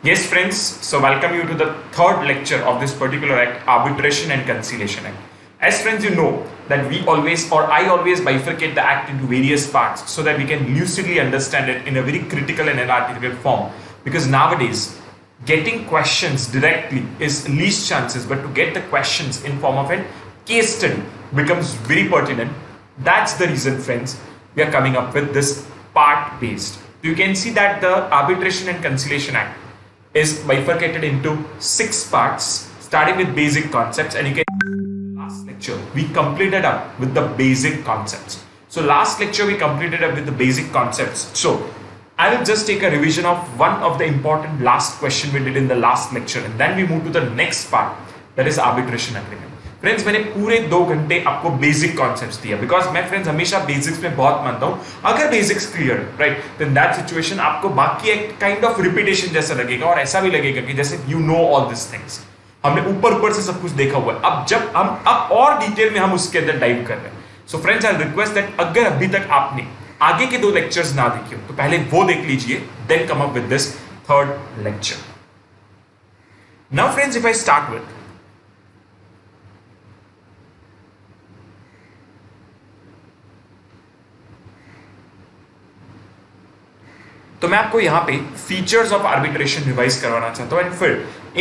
Yes, friends, so welcome you to the third lecture of this particular act, Arbitration and Conciliation Act. As friends, you know that we always, or I always bifurcate the act into various parts so that we can lucidly understand it in a very critical and analytical form. Because nowadays, getting questions directly is least chances, but to get the questions in form of a case study becomes very pertinent. That's the reason, friends, we are coming up with this part based. You can see that the Arbitration and Conciliation Act is bifurcated into 6 parts, starting with basic concepts. And you can last lecture we completed up with the basic concepts. So last lecture we completed up with the basic concepts. So I will just take a revision of one of the important last question we did in the last lecture, and then we move to the next part, that is arbitration agreement. Friends मैंने पूरे 2 घंटे आपको basic concepts दिया, because मैं friends हमेशा basics में बहुत मानता हूं. अगर basics clear right, then that situation आपको बाकी एक काइंड ऑफ रिपीटेशन जैसा लगेगा, और ऐसा भी लगेगा कि जैसे you know all this things. हमने ऊपर ऊपर से सब कुछ देखा हुआ है. अब जब हम अब और डिटेल में हम उसके अंदर डाइव कर रहे हैं. So friends I request that अगर अभी तक आपने आगे के 2 लेक्चर्स ना देखे हो तो पहले वो देख लीजिए, then come up with this third lecture. Now friends, if I start with तो मैं आपको यहां पे फीचर्स ऑफ आर्बिट्रेशन रिवाइज करवाना चाहता हूं. एंड फिर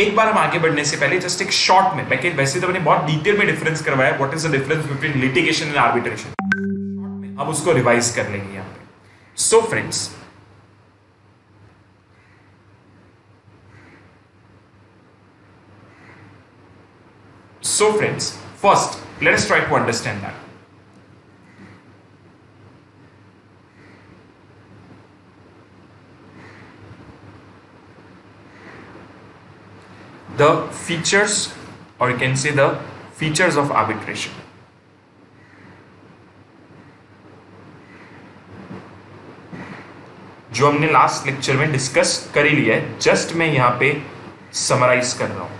एक बार हम आगे बढ़ने से पहले जस्ट एक शॉर्ट में, वैसे तो मैंने बहुत डिटेल में डिफरेंस करवाया, what is the difference between litigation and arbitration, short में हम उसको रिवाइज कर लेंगे यहां पे. So friends, first let us try to understand that. The features, or you can say the features of arbitration. जो हमने लास्ट लेक्चर में डिस्कस कर ही लिया है, जस्ट मैं यहां पे समराइज कर रहा हूं.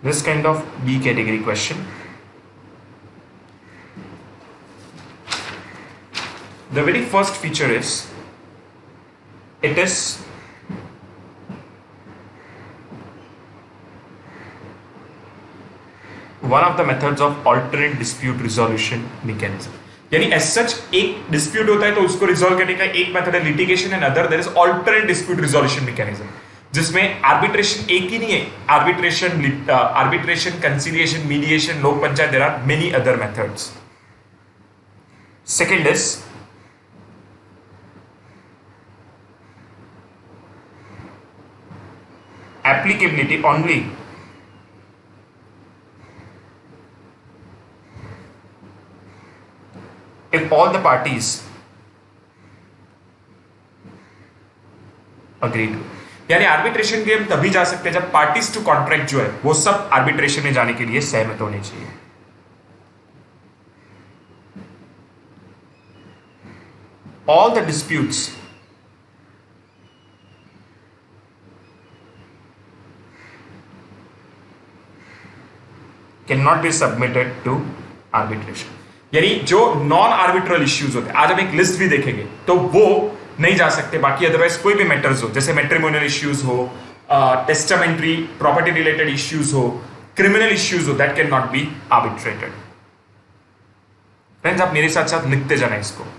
This kind of B category question. The very first feature is it is one of the methods of alternate dispute resolution mechanism. यानी as such एक dispute होता है तो उसको resolve करने का एक मेथड है litigation, and other there is alternate dispute resolution mechanism, जिसमें arbitration एक ही नहीं है. arbitration, conciliation, mediation, लोक panchayat, there are many other methods. Second is applicability only if all the parties agree to. यानी आर्बिट्रेशन के हम तभी जा सकते हैं जब पार्टीज टू कॉन्ट्रैक्ट जो है वो सब आर्बिट्रेशन में जाने के लिए सहमत होने चाहिए. All the disputes cannot be submitted to arbitration. यानी जो नॉन आर्बिट्रल इश्यूज होते हैं, आज हम एक लिस्ट भी देखेंगे, तो वो नहीं जा सकते. बाकी अदरवाइज कोई भी मैटर्स हो, जैसे मैट्रिमोनियल इश्यूज हो, टेस्टामेंट्री प्रॉपर्टी रिलेटेड इश्यूज हो, क्रिमिनल इश्यूज हो, that can not be arbitrated. Friends, आप मेरे साथ साथ लिखते जाना इसको.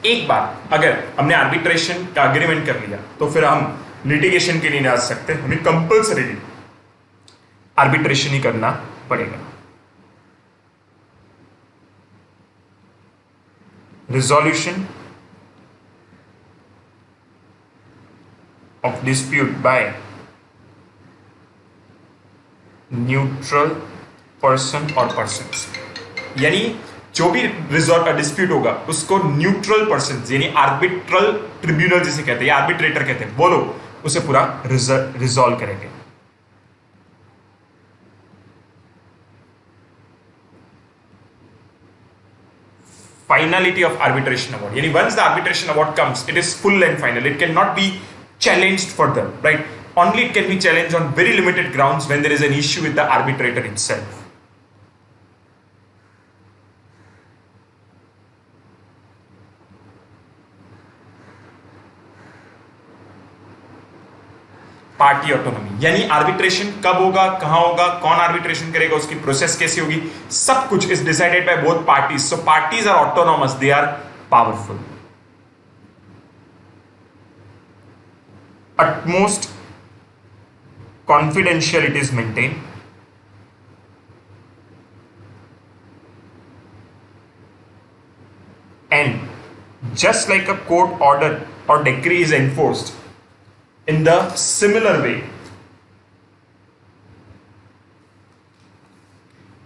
एक बार अगर हमने आर्बिट्रेशन का एग्रीमेंट कर लिया तो फिर हम लिटिगेशन के लिए जा सकते हैं. हमें कंपल्सरी आर्बिट्रेशन ही करना पड़ेगा. Resolution of dispute by neutral person और पर्सन्स. यानी जो भी डिस्प्यूट होगा उसको न्यूट्रल पर्सन यानी आर्बिट्रल ट्रिब्यूनल जिसे कहते हैं, आर्बिट्रेटर कहते हैं, वो लोग उसे पूरा रिजॉल्व करेंगे. फाइनलिटी ऑफ आर्बिट्रेशन अवार्ड, यानी once the arbitration award comes, it is full and final. It can not be challenged further, right? Only it can be challenged on very limited grounds when there is an issue with the arbitrator itself. Party autonomy, यानी arbitration कब होगा, कहां होगा, कौन arbitration करेगा, उसकी process कैसी होगी, सब कुछ is decided by both parties. So parties are autonomous, they are powerful. Utmost confidentiality is maintained. And just like a court order or decree is enforced, in the similar way,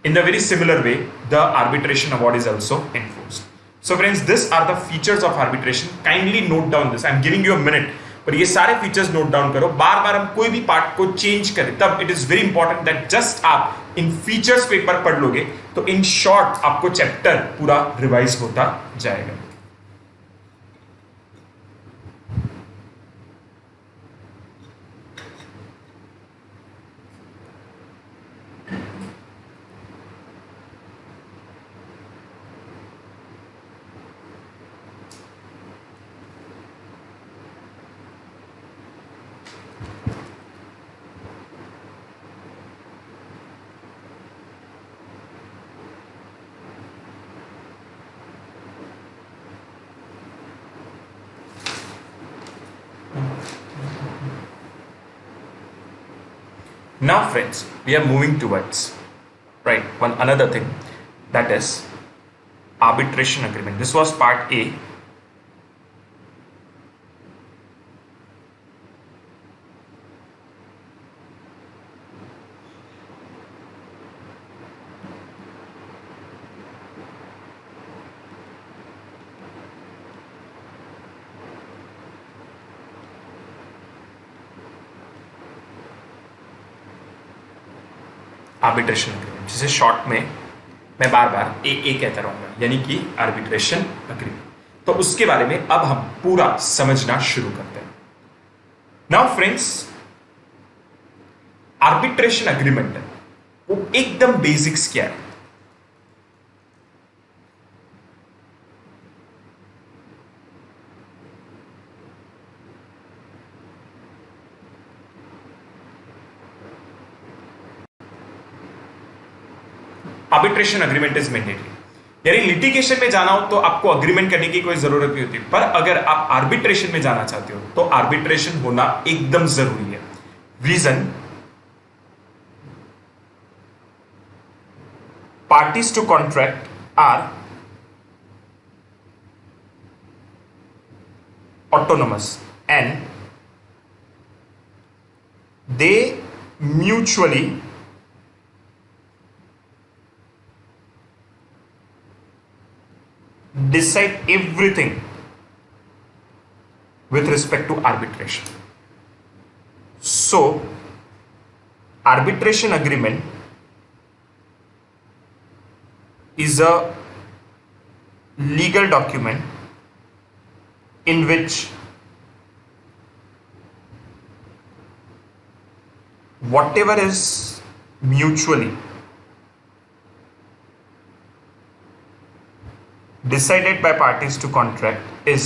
in the very similar way, the arbitration award is also enforced. So friends, these are the features of arbitration. Kindly note down this. I am giving you a minute, और ये सारे features note down करो. बार बार हम कोई भी part को change करें तब it is very important that just आप इन फीचर्स को एक बार पढ़ लोगे तो इन शॉर्ट आपको चैप्टर पूरा रिवाइज होता जाएगा. Now friends, we are moving towards one another thing, that is arbitration agreement. This was part A. Arbitration agreement, जिसे शॉर्ट में मैं बार बार ए कहता रहूंगा, यानी कि आर्बिट्रेशन अग्रीमेंट. तो उसके बारे में अब हम पूरा समझना शुरू करते हैं. नाउ फ्रेंड्स, आर्बिट्रेशन अग्रीमेंट वो एकदम बेसिक्स क्या है. आर्बिट्रेशन अग्रीमेंट इज मैंडेटरी, यानी लिटिगेशन में जाना हो तो आपको अग्रीमेंट करने की कोई जरूरत नहीं होती, पर अगर आप आर्बिट्रेशन में जाना चाहते हो तो आर्बिट्रेशन होना एकदम जरूरी है. Reason, parties to contract are autonomous and they mutually decide everything with respect to arbitration. So, arbitration agreement is a legal document in which whatever is mutually decided by parties to contract is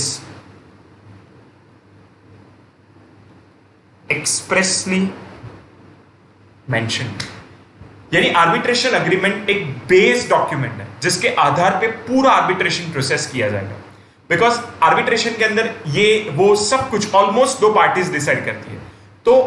expressly mentioned. यानी arbitration agreement एक base document है जिसके आधार पे पूरा arbitration process किया जाएगा. Because arbitration के अंदर ये वो सब कुछ ऑलमोस्ट दो पार्टीज डिसाइड करती है. तो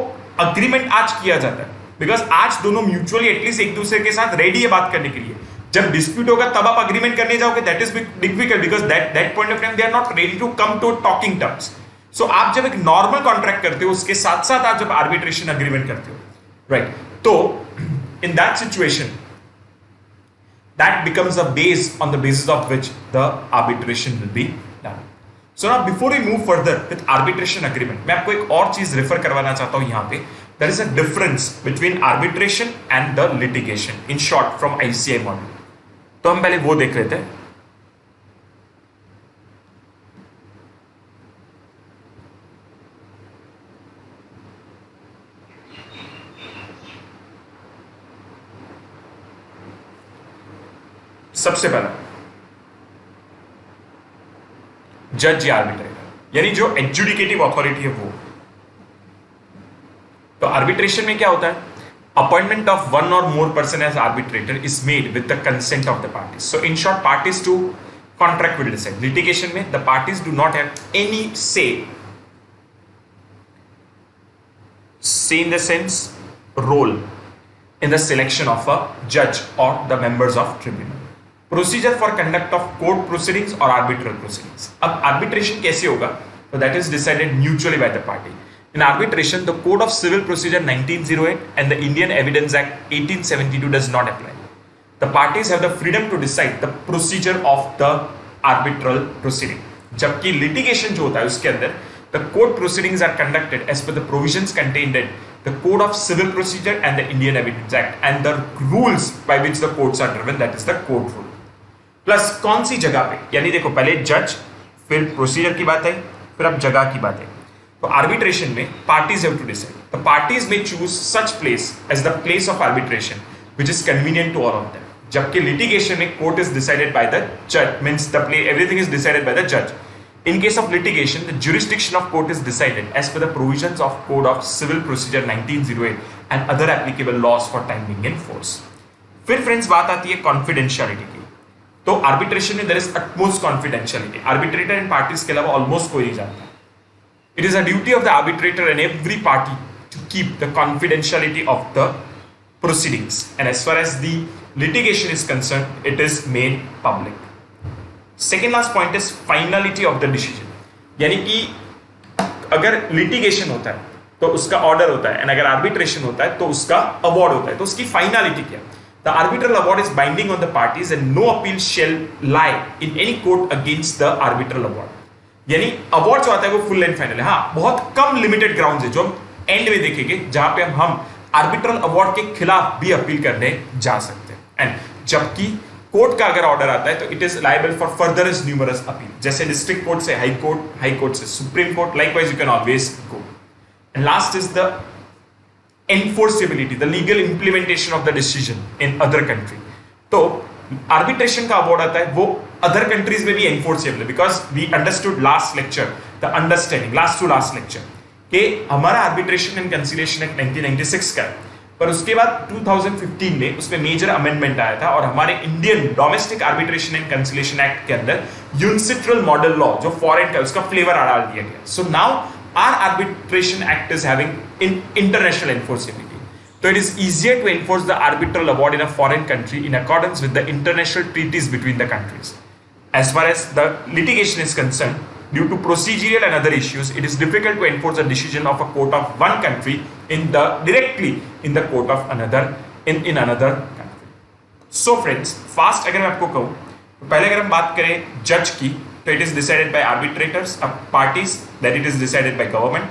अग्रीमेंट आज किया जाता है बिकॉज आज दोनों म्यूचुअली एटलीस्ट एक दूसरे के साथ रेडी है बात करने के लिए. जब डिस्प्यूट होगा तब आप अग्रीमेंट करने जाओगे, that is difficult because that point of time they are not ready to come to talking terms. So आप जब एक नॉर्मल कॉन्ट्रैक्ट करते हो उसके साथ साथ आप जब आर्बिट्रेशन अग्रीमेंट करते हो, राइट, तो in that situation that becomes a base on the basis of which the arbitration will be done. So now before we move further with arbitration agreement, मैं आपको एक और चीज रेफर करवाना चाहता हूं यहां पे. There is a difference between arbitration and the litigation, in short from ICI model. तो हम पहले वो देख लेते हैं. सबसे पहला जज या आर्बिट्रेटर, यानी जो एडजुडिकेटिव अथॉरिटी है वो. आर्बिट्रेशन में क्या होता है? अपॉइंटमेंट ऑफ वन और more person as arbitrator is made with the consent of the parties. So in short, parties to contract will decide. Litigation में the parties do not have any say in the sense role in the selection of a judge or the members of tribunal. Procedure for conduct of court proceedings or arbitral proceedings. अब arbitration कैसे होगा? So that is decided mutually by the party. In arbitration, the Code of Civil Procedure 1908 and the Indian Evidence Act 1872 does not apply. The parties have the freedom to decide the procedure of the arbitral proceeding. जबकि litigation जो होता है उसके अंदर the court proceedings are conducted as per the provisions contained in the Code of Civil Procedure and the Indian Evidence Act, and the rules by which the courts are driven, that is the court rule. Plus कौन सी जगह पे, यानी देखो पहले जज, फिर procedure की बात है, फिर अब जगह की बात है. तो आर्बिट्रेशन में parties have to decide. The parties may choose such place as the place of arbitration which is convenient to all of them. जबकि litigation में court is decided by the judge, means the play everything is decided by the judge. In case of litigation, the jurisdiction of court is decided as per the provisions of Code of Civil Procedure 1908 and other applicable laws for time being in force. फिर friends बात आती है confidentiality की. तो arbitration में there is utmost confidentiality. Arbitrator and parties के अलावा almost कोई नहीं जानता. It is a duty of the arbitrator and every party to keep the confidentiality of the proceedings, and as far as the litigation is concerned, it is made public. Second last point is finality of the decision. यानी कि अगर litigation होता है तो उसका order होता है, and अगर आर्बिट्रेशन होता है तो उसका अवार्ड होता है. तो उसकी फाइनलिटी क्या? The arbitral award is binding on the parties and no appeal shall lie in any court against the arbitral award. यानी अवार्ड जो आता है वो फुल एंड फाइनल है. हाँ, बहुत कम लिमिटेड ग्राउंड है जो हम एंड में देखेंगे जहां पे हम आर्बिट्रल अवार्ड के खिलाफ भी अपील करने जा सकते हैं. एंड जबकि कोर्ट का अगर ऑर्डर आता है तो it is liable for further numerous appeal. जैसे डिस्ट्रिक्ट कोर्ट से हाई कोर्ट से supreme court, likewise you can always go. And last is the enforceability, the legal implementation of the decision in other country. तो arbitration का award आता है वो other countries में भी एनफोर्सेबल है, because we understood last lecture, the understanding last to last lecture, कि हमारा आर्बिट्रेशन एंड कंसिलिएशन एक्ट 1996 का है. पर उसके बाद 2015 में उसमें मेजर अमेंडमेंट आया था और हमारे Indian domestic arbitration and conciliation act के अंदर यूनिसिट्रल मॉडल लॉ जो फॉरेन का उसका फ्लेवर डाल दिया गया. So now our arbitration act is having in international enforceability. So it is easier to enforce the arbitral award in a foreign country in accordance with the international treaties between the countries. As far as the litigation is concerned, due to procedural and other issues, it is difficult to enforce a decision of a court of one country directly in the court of another in another country. So friends, fast अगर मैं आपको कहूँ, पहले अगर हम बात करें जज की, तो it is decided by arbitrators, parties, that it is decided by government.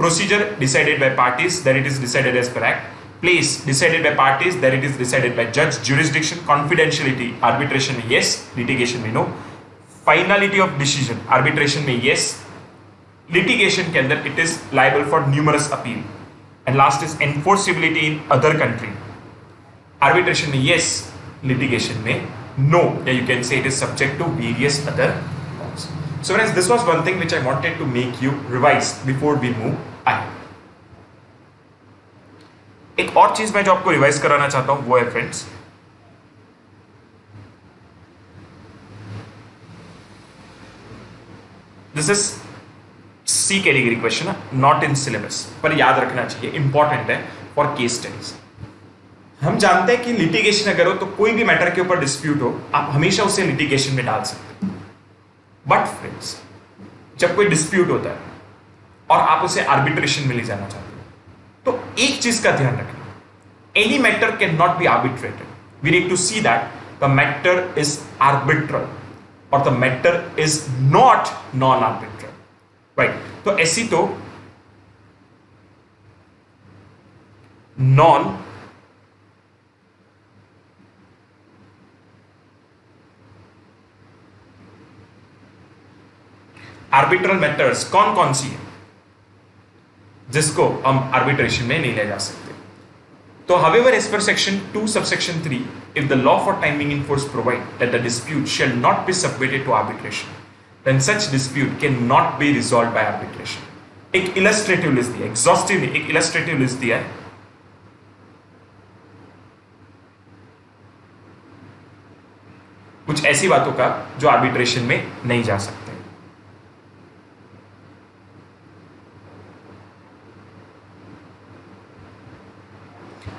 Procedure decided by parties, that it is decided as per act. Place decided by parties, that it is decided by judge. Jurisdiction, confidentiality, arbitration में yes, litigation में no. Finality of decision, arbitration में yes, litigation के अंदर it is liable for numerous appeal. And last is enforceability in other country. Arbitration में yes, litigation में no. Yeah, you can say it is subject to various other laws. So friends, this was one thing which I wanted to make you revise before we move ahead. एक और चीज मैं जो आपको revise कराना चाहता हूं वो है friends, this is C category question है, नॉट इन सिलेबस, पर याद रखना चाहिए, इंपॉर्टेंट है फॉर केस स्टडीज. हम जानते हैं कि लिटिगेशन अगर हो तो कोई भी मैटर के ऊपर डिस्प्यूट हो, आप हमेशा उसे लिटिगेशन में डाल सकते हैं. बट फ्रेंड्स, जब कोई डिस्प्यूट होता है और आप उसे आर्बिट्रेशन में ले जाना चाहते हैं, तो एक चीज का ध्यान रखना, any matter can not be arbitrated. We need to see that the matter is arbitral और the matter is not non arbitral, right. तो ऐसी तो नॉन आर्बिट्रल मैटर्स कौन कौन सी है जिसको हम आर्बिट्रेशन में नहीं ले जा सकते. तो however, as per section 2 subsection 3, if the law for time being in force provide that the dispute shall not be submitted to arbitration, then such dispute cannot be resolved by arbitration. एक illustrative list दिया, exhaustive नहीं, एक illustrative list दिया है कुछ ऐसी बातों का जो आर्बिट्रेशन में नहीं जा सकते।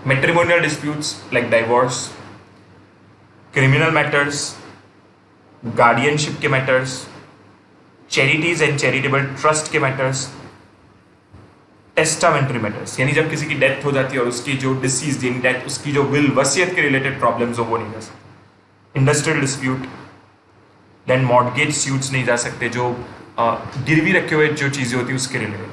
Matrimonial disputes like divorce, criminal matters, guardianship के matters, charities and charitable trust के मैटर्स, टेस्टामेंट्री मैटर्स, यानी जब किसी की डेथ हो जाती है और उसकी जो डिसीज यानी डेथ, उसकी जो विल वसीयत के रिलेटेड प्रॉब्लम्स हो वो नहीं जा सकते। Industrial dispute, then mortgage suites नहीं जा सकते, जो गिरवी रखे हुए जो चीजें होती है उसके रिलेटेड,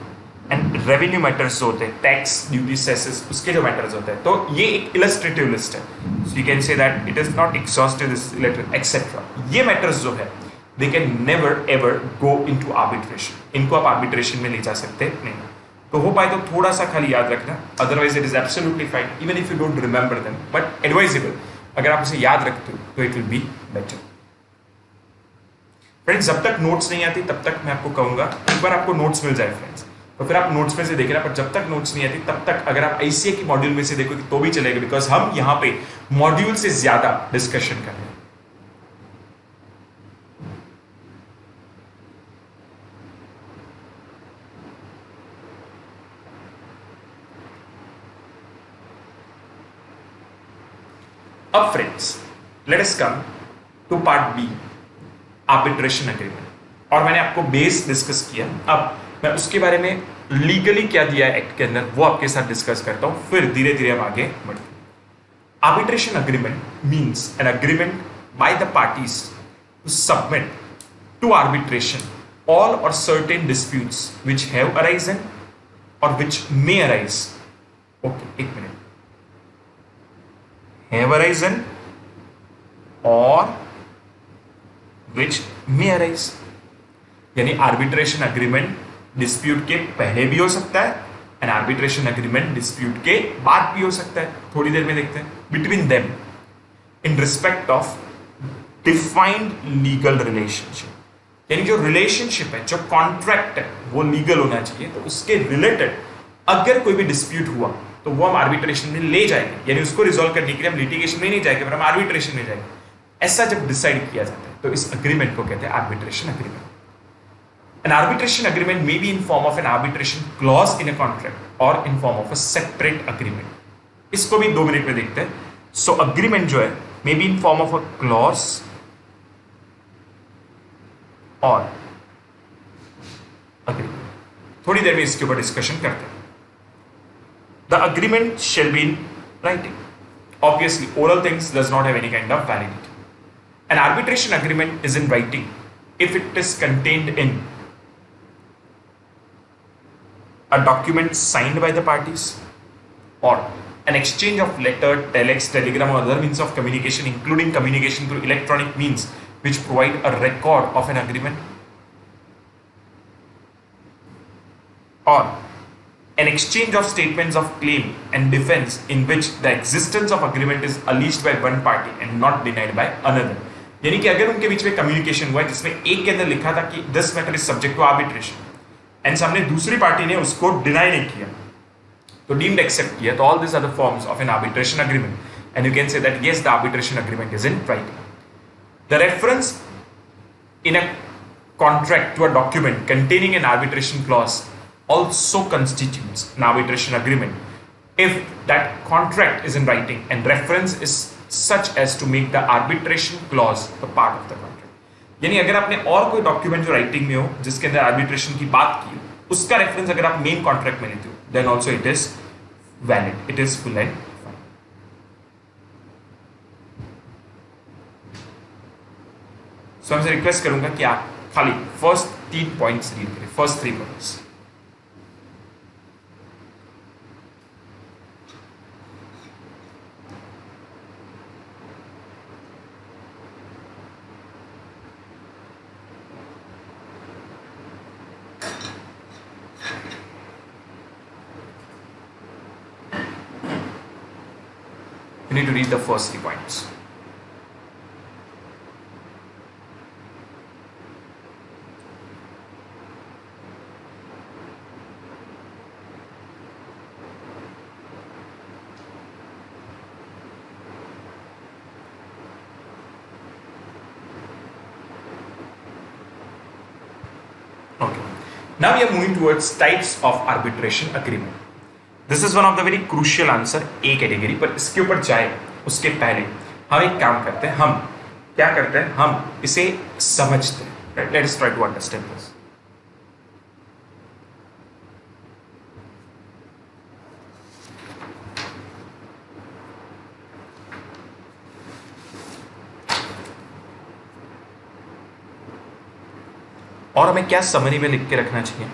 एंड रेवेन्यू मैटर्स जो होते हैं, टैक्स, ड्यूटी, सेसेस, उसके जो मैटर्स होते हैं। तो ये एक इलस्ट्रेटिव लिस्ट है, so you can say that it is not exhaustive etcetera. ये मैटर्स जो है they can never ever go into arbitration, इनको आप आर्बिट्रेशन में ले जा सकते नहीं। तो हो पाए तो थोड़ा सा खाली याद रखना, otherwise it is absolutely fine even if you don't remember them, but advisable अगर आप उसे याद रखते हो तो it will be better. Friends, जब तक नोट्स नहीं आती तब तक मैं आपको कहूंगा एक बार आपको नोट्स मिल जाए फ्रेंड्स, तो फिर आप नोट्स में से देखना, पर जब तक नोट्स नहीं आती तब तक अगर आप आईसीए की मॉड्यूल में से देखोगे तो भी चलेगा, बिकॉज हम यहाँ पे मॉड्यूल से ज्यादा डिस्कशन कर रहे हैं। अब friends, let us come to part B, arbitration agreement. और मैंने आपको बेस डिस्कस किया, अब मैं उसके बारे में लीगली क्या दिया है एक्ट के अंदर वो आपके साथ डिस्कस करता हूं, फिर धीरे धीरे हम आगे बढ़ते हैं। Arbitration agreement means an agreement by the parties to submit to arbitration all or certain disputes which have arisen or which may arise. Okay, एक minute, have arisen or which may arise, यानी arbitration agreement dispute के पहले भी हो सकता है and arbitration agreement dispute के बाद भी हो सकता है। थोड़ी देर में देखते हैं। Between them in respect of defined legal relationship, यानी जो रिलेशनशिप है, जो कॉन्ट्रैक्ट है वो लीगल होना चाहिए, तो उसके रिलेटेड अगर कोई भी डिस्प्यूट हुआ तो वो हम आर्बिट्रेशन में ले जाएंगे, यानी उसको रिजॉल्व करने के लिए हम लिटिगेशन में नहीं जाएंगे, पर हम आर्बिट्रेशन में जाएंगे। ऐसा जब डिसाइड किया जाता है तो इस अग्रीमेंट को कहते हैं arbitration agreement. An arbitration agreement may be in form of an arbitration clause in a contract or in form of a separate agreement. इसको भी 2 मिनट में देखते हैं। So agreement जो है may be in form of a clause or agreement. थोड़ी देर में इसके ऊपर डिस्कशन करते हैं। The agreement shall be in writing. Obviously, oral things does not have any kind of validity. An arbitration agreement is in writing if it is contained in a document signed by the parties or an exchange of letter, telex, telegram or other means of communication, including communication through electronic means which provide a record of an agreement, or an exchange of statements of claim and defense in which the existence of agreement is alleged by one party and not denied by another. यानी कि अगर उनके बीच में communication हुआ है जिसमें एक के अंदर लिखा था कि this matter is subject to arbitration and सामने दूसरी पार्टी ने उसको डिनाई नहीं किया, तो डीम्ड एक्सेप्ट किया, तो all this are the forms of an arbitration agreement and you can say that yes the arbitration agreement is in writing. The reference in a contract to a document containing an arbitration clause also constitutes an arbitration agreement if that contract is in writing and reference is such as to make the arbitration clause the part of the contract. यानी अगर आपने और कोई document जो writing में हो जिसके अंदर आर्बिट्रेशन की बात की उसका रेफरेंस अगर आप मेन कॉन्ट्रैक्ट में लेते हो then also it is valid, it is full and fine. So मैं रिक्वेस्ट करूंगा कि आप खाली फर्स्ट 3 पॉइंट्स रीड करें, first 3 points. You need to read the first 3 points. Now we are moving towards types of arbitration agreement. This is one of the very crucial answer A category, पर इसके ऊपर जाए उसके पहले हम एक काम करते हैं, हम क्या करते हैं, हम इसे समझते हैं. Let's try to understand this. और हमें क्या समरी में लिख के रखना चाहिए?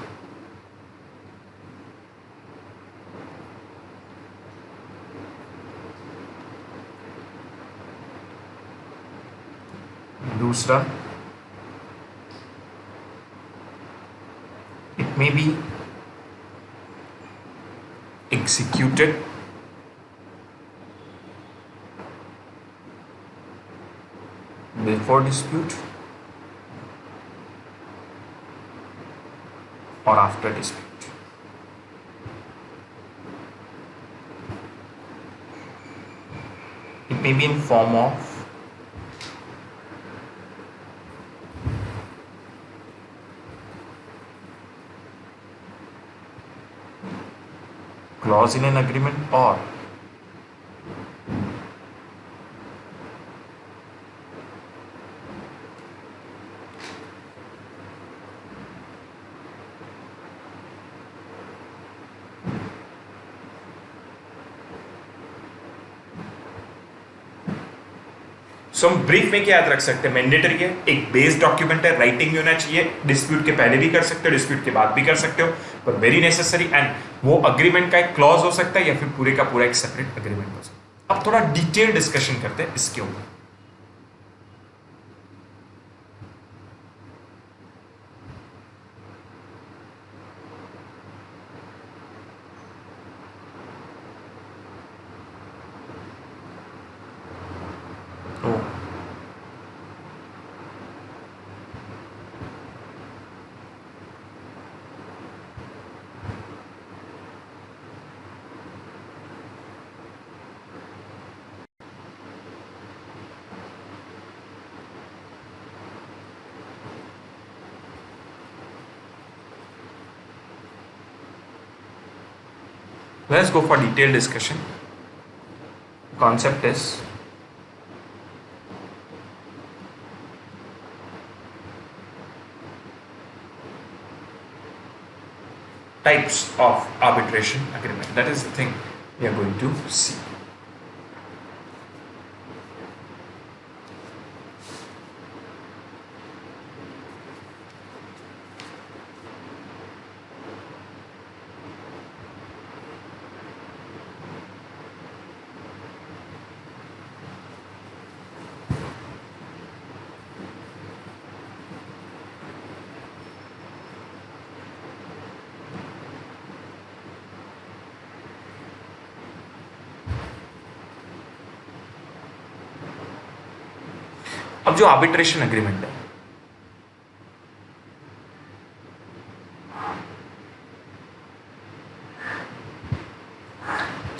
दूसरा, it may be executed before dispute or after dispute. It may be in form of clause in an agreement or सो हम ब्रीफ में क्या याद रख सकते हैं? मैंडेटरी है, एक बेस डॉक्यूमेंट है, राइटिंग में होना चाहिए, डिस्प्यूट के पहले भी कर सकते हो, डिस्प्यूट के बाद भी कर सकते हो, पर वेरी नेसेसरी, एंड वो अग्रीमेंट का एक क्लॉज हो सकता है या फिर पूरे का पूरा एक सेपरेट अग्रीमेंट हो सकता है. अब थोड़ा डिटेल डिस्कशन करते हैं इसके ऊपर. Let's go for detailed discussion. Concept is types of arbitration agreement. That is the thing we are going to see. अब जो आर्बिट्रेशन एग्रीमेंट है,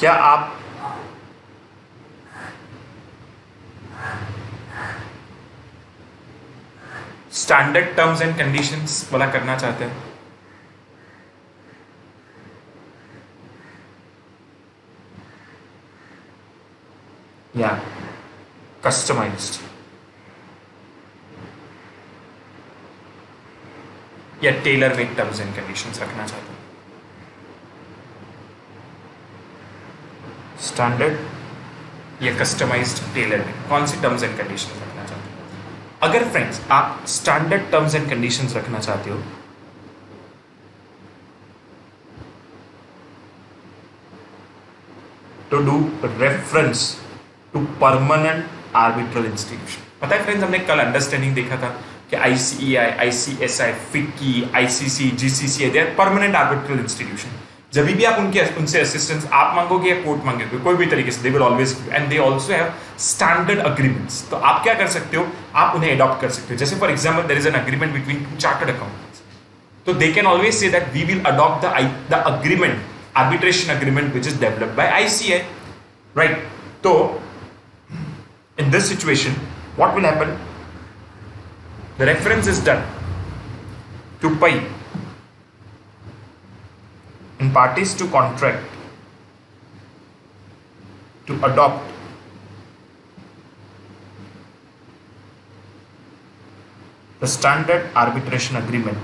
क्या आप स्टैंडर्ड टर्म्स एंड कंडीशंस वाला करना चाहते हैं? या कस्टमाइज्ड या tailor made terms and conditions रखना चाहते हैं? स्टैंडर्ड या कस्टमाइज्ड टेलर मेड, कौन सी टर्म्स एंड कंडीशंस रखना चाहते हैं? अगर फ्रेंड्स आप स्टैंडर्ड टर्म्स एंड कंडीशंस रखना चाहते हो to do reference to permanent arbitral institution. पता है फ्रेंड्स, हमने कल अंडरस्टैंडिंग देखा था कि ICAI, ICSI, FICCI, ICC, GCCI, they are permanent arbitral institution. जब भी आप उनसे असिस्टेंस आप मांगोगे या कोर्ट मांगोगे, कोई भी तरीके से, they will always give, and they also have standard agreements. तो आप क्या कर सकते हो, आप उन्हें अडॉप्ट कर सकते हो. जैसे for example there is an agreement between two chartered accountants, तो they can always say that we will adopt the agreement, arbitration agreement which is developed by ICAI, right? So in this situation what will happen, the reference is done to pay in parties to contract to adopt the standard arbitration agreement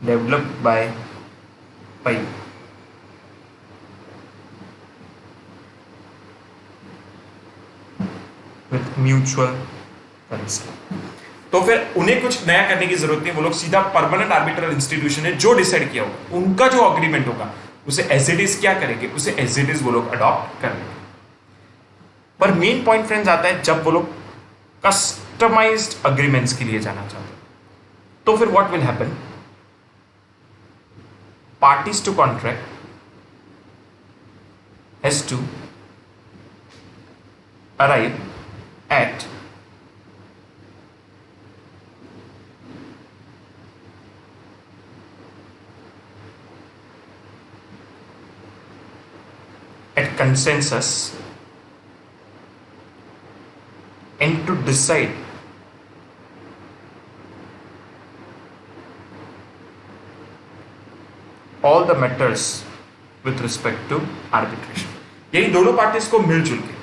developed by PAI with mutual consent। तो फिर उन्हें कुछ नया करने की जरूरत नहीं, वो लोग सीधा परमानेंट आर्बिट्रल इंस्टीट्यूशन है जो डिसाइड किया होगा, उनका जो अग्रीमेंट होगा उसे एज इट इज क्या करेंगे, उसे एज इट इज वो लोग अडॉप्ट कर लेंगे। पर मेन पॉइंट फ्रेंड्स आता है जब वो लोग कस्टमाइज्ड अग्रीमेंट्स के लिए जाना चाहते हैं, तो फिर what will happen, parties to contract has to arrive at consensus and to decide all the matters with respect to arbitration। यही दोनों पार्टीज को मिलजुल के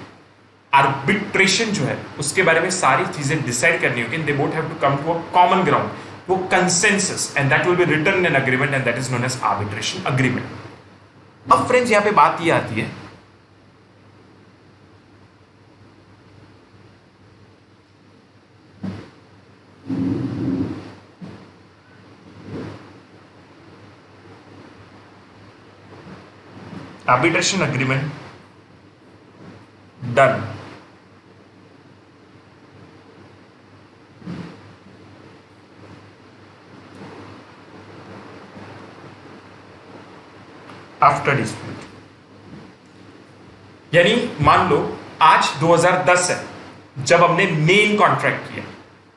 आर्बिट्रेशन जो है उसके बारे में सारी चीजें डिसाइड करनी होगी। They both have to come to a common ground, वो consensus, and that will be written in agreement and that is known as arbitration agreement. अब फ्रेंड्स यहां पे बात ये आती है arbitration agreement done after dispute। यानी मान लो आज 2010 है जब हमने मेन कॉन्ट्रैक्ट किया,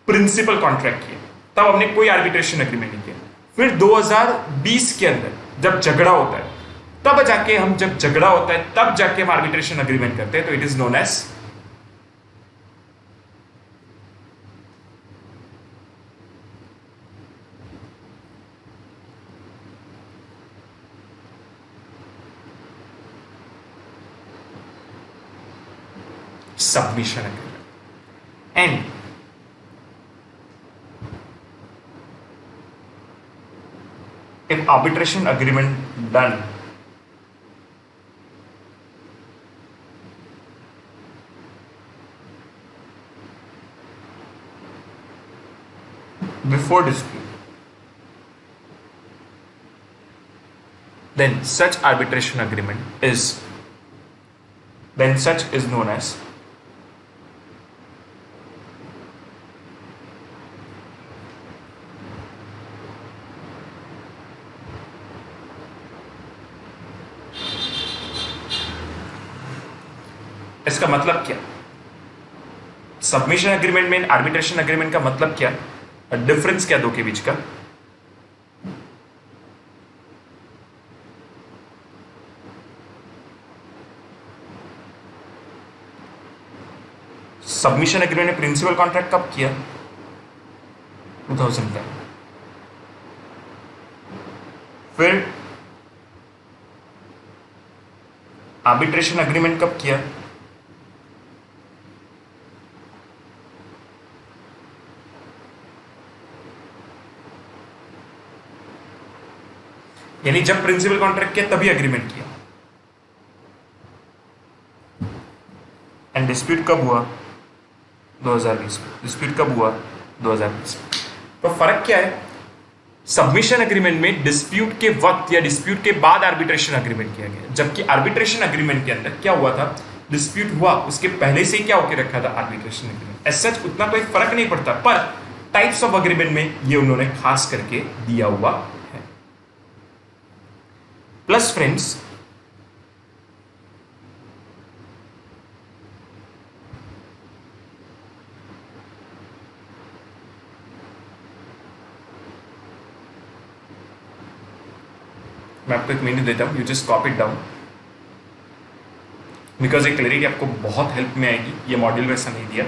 प्रिंसिपल कॉन्ट्रैक्ट किया, तब हमने कोई आर्बिट्रेशन एग्रीमेंट नहीं किया। फिर 2020 के अंदर जब झगड़ा होता है तब जाके हम, जब झगड़ा होता है तब जाके हम आर्बिट्रेशन एग्रीमेंट करते हैं, तो it is known as submission agreement। And if arbitration agreement done before dispute, then such arbitration agreement is, then such is known as इसका मतलब क्या, सबमिशन एग्रीमेंट में आर्बिट्रेशन एग्रीमेंट का मतलब क्या, डिफरेंस क्या दो के बीच का, सबमिशन एग्रीमेंट ने प्रिंसिपल कॉन्ट्रैक्ट कब किया, 2010। फिर आर्बिट्रेशन एग्रीमेंट कब किया, यानी जब प्रिंसिपल कॉन्ट्रैक्ट किया तभी एग्रीमेंट किया। एंड डिस्प्यूट कब हुआ, 2020 में। डिस्प्यूट कब हुआ, 2020 में। तो फर्क क्या है, सबमिशन एग्रीमेंट में डिस्प्यूट के वक्त या डिस्प्यूट के बाद आर्बिट्रेशन एग्रीमेंट किया गया, जबकि आर्बिट्रेशन एग्रीमेंट के अंदर क्या हुआ था, डिस्प्यूट हुआ उसके पहले से ही क्या होकर रखा था, आर्बिट्रेशन एग्रीमेंट। एज सच उतना कोई फर्क नहीं पड़ता, पर टाइप्स ऑफ एग्रीमेंट में ये उन्होंने खास करके दिया हुआ है। प्लस फ्रेंड्स मैं आपको एक मिनट देता हूं, you just copy it down, because ये क्लैरिटी आपको बहुत हेल्प में आएगी। ये मॉड्यूल वैसा नहीं दिया।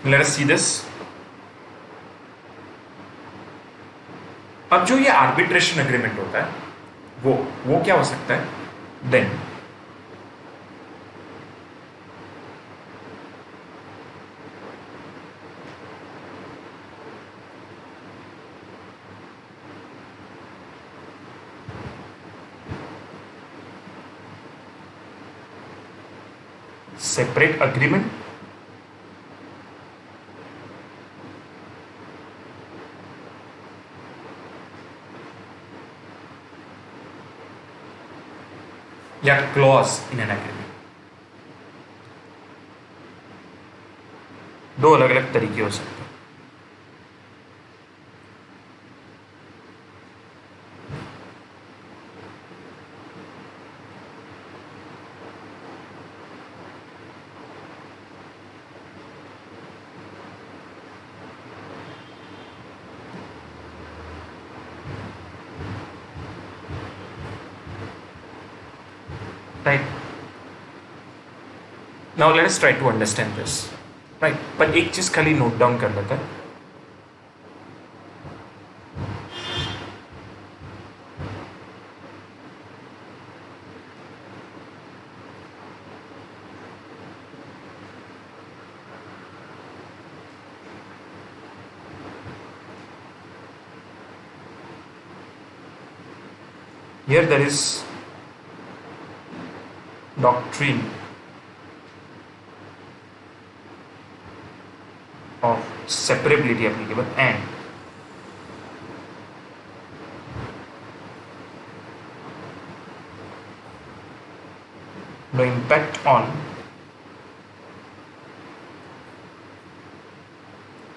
Let us see this. अब जो ये आर्बिट्रेशन एग्रीमेंट होता है वो क्या हो सकता है? देन separate agreement या क्लॉज इन एन एग्रीमेंट. दो अलग अलग तरीके हो सकते हैं. Right. Now let us try to understand this. Right. पर एक चीज खाली नोट डाउन कर लेते हैं. Here there is doctrine of separability applicable and the impact on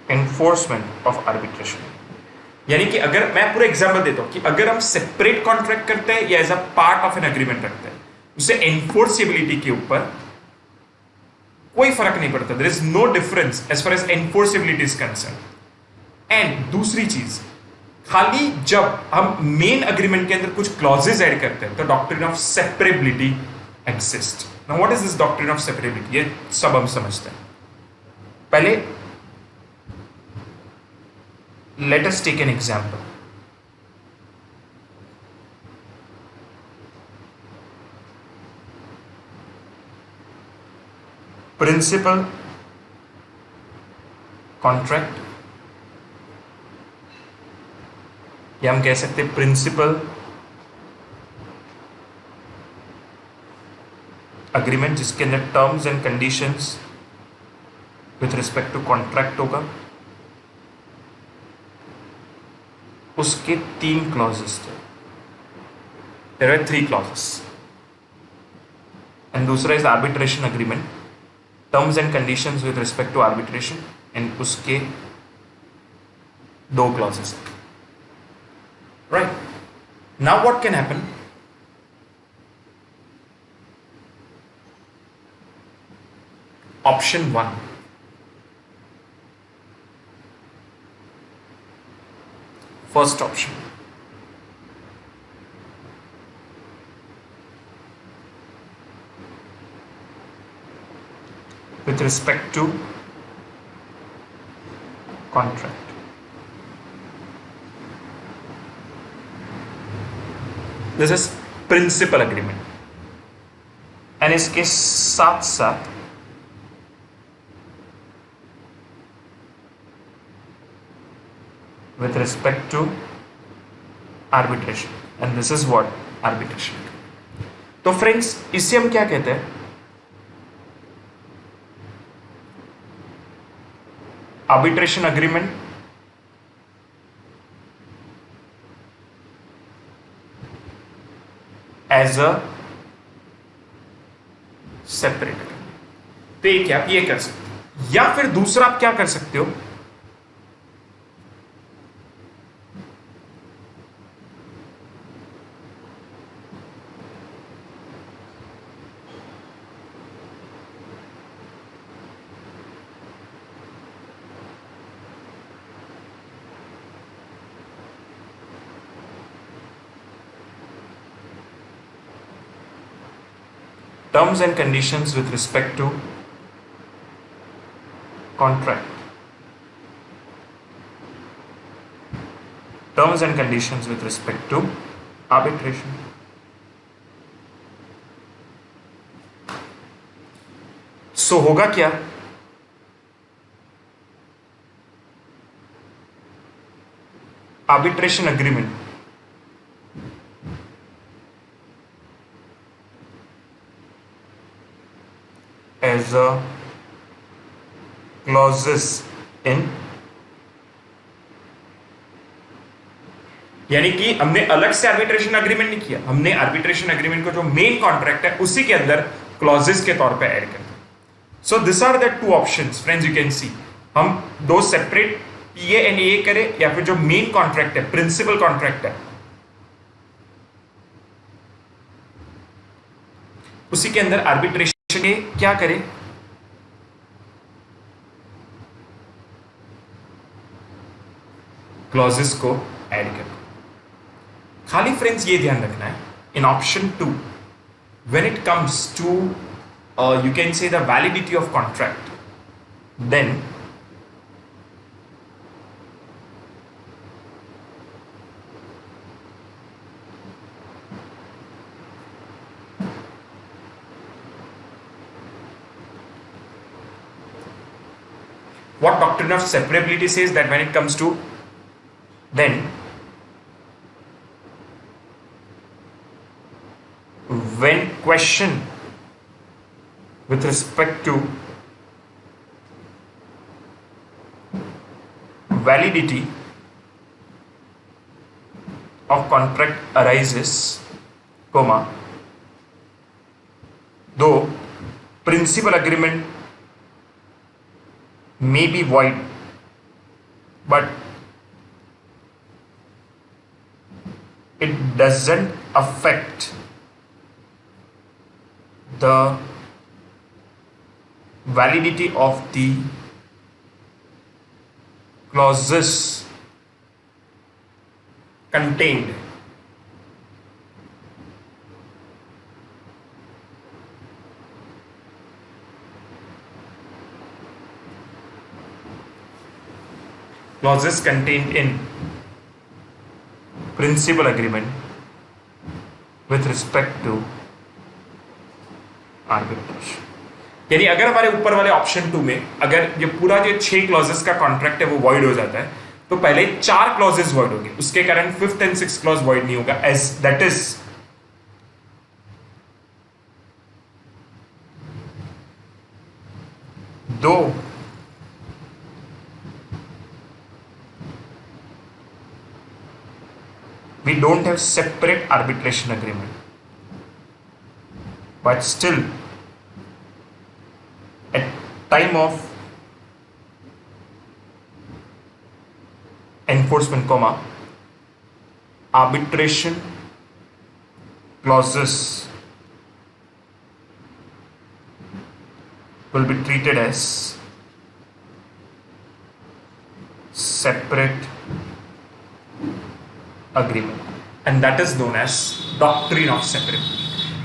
enforcement of arbitration. यानी कि अगर मैं पूरा एग्जांपल देता हूं कि अगर हम सेपरेट कॉन्ट्रैक्ट करते हैं या as a part of an agreement रखते हैं, उससे एनफोर्सेबिलिटी के ऊपर कोई फर्क नहीं पड़ता. There is no difference as far as enforceability is concerned. And दूसरी चीज, खाली जब हम मेन एग्रीमेंट के अंदर कुछ क्लॉजेस ऐड करते हैं तो doctrine of separability exist. Now what is this doctrine of separability? ये सब हम समझते हैं. पहले let us take an example. Principal contract या हम कह सकते हैं प्रिंसिपल अग्रीमेंट, जिसके अंदर terms and conditions with respect to contract होगा. उसके 3 क्लॉजेस थे. There are 3 clauses. एंड दूसरा is arbitration agreement, terms and conditions with respect to arbitration, and उसके 2 clauses. Right. Now what can happen? Option 1, first option, with respect to contract. This is principal agreement, and इसके साथ साथ with respect to arbitration, and this is what arbitration. तो फ्रेंड्स, इसे हम क्या कहते हैं? Arbitration agreement as a separate agreement. तो एक आप ये कर सकते हो, या फिर दूसरा आप क्या कर सकते हो? terms and conditions with respect to contract. terms and conditions with respect to arbitration. सो होगा क्या? arbitration agreement as a clauses in, यानी कि हमने अलग से आर्बिट्रेशन अग्रीमेंट नहीं किया, हमने आर्बिट्रेशन अग्रीमेंट को जो मेन कॉन्ट्रैक्ट है उसी के अंदर क्लॉजेस के तौर पे ऐड कर दिया. So this are the two options friends, you can see. हम दो सेपरेट पीए एंड ए करें या फिर जो मेन कॉन्ट्रैक्ट है, प्रिंसिपल कॉन्ट्रैक्ट है, उसी के अंदर आर्बिट्रेशन के क्या करें, क्लॉजेस को ऐड करें. खाली फ्रेंड्स ये ध्यान रखना है, in option 2 when it comes to you can say the validity of contract, then what doctrine of separability says that when it comes to, then when question with respect to validity of contract arises, comma, though principal agreement may be void, but it doesn't affect the validity of the clauses contained in principal agreement with respect to arbitration. यानी अगर हमारे ऊपर वाले option 2 में अगर ये पूरा जो 6 क्लॉजेस का कॉन्ट्रैक्ट है वो वॉइड हो जाता है, तो पहले 4 क्लॉजेस वॉइड होंगे, उसके कारण 5th and 6th clause void नहीं होगा, एज दैट इज दो we don't have separate arbitration agreement, but still at time of enforcement, comma, arbitration clauses will be treated as separate agreement, and that is known as doctrine of separability.